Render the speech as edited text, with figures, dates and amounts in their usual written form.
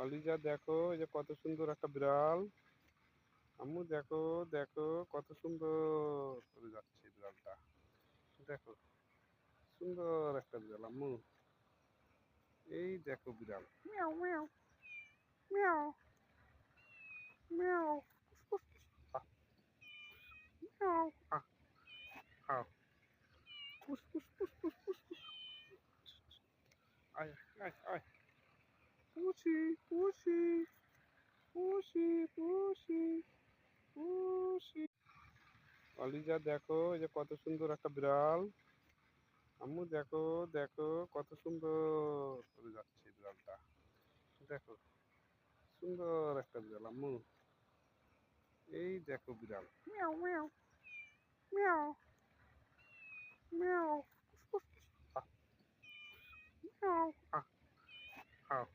অলিজা দেখো, এই যে কত সুন্দর একটা বিড়াল। আম্মু দেখো, দেখো কত সুন্দর করে যাচ্ছে বিড়ালটা। দেখো, সুন্দর একটা বিড়াল আম্মু। এই দেখো বিড়াল। মিয়াও মিয়াও মিয়াও মিয়াও। আহ, মিয়াও আহ আহ পুস পুস পুস পুস পুস পুস। আয় আয় আয়। পুষি পুষি পুষি পুষি পুষি। অলিজা দেখো, এই যে কত সুন্দর একটা বিড়াল। আম্মু দেখো, দেখো কত সুন্দর করে যাচ্ছে বিড়ালটা। দেখো, সুন্দর একটা বিড়াল আম্মু। এই দেখো বিড়াল। মিয়াও মিয়াও মিয়াও মিয়াও। আহ, মিয়াও আহ আহ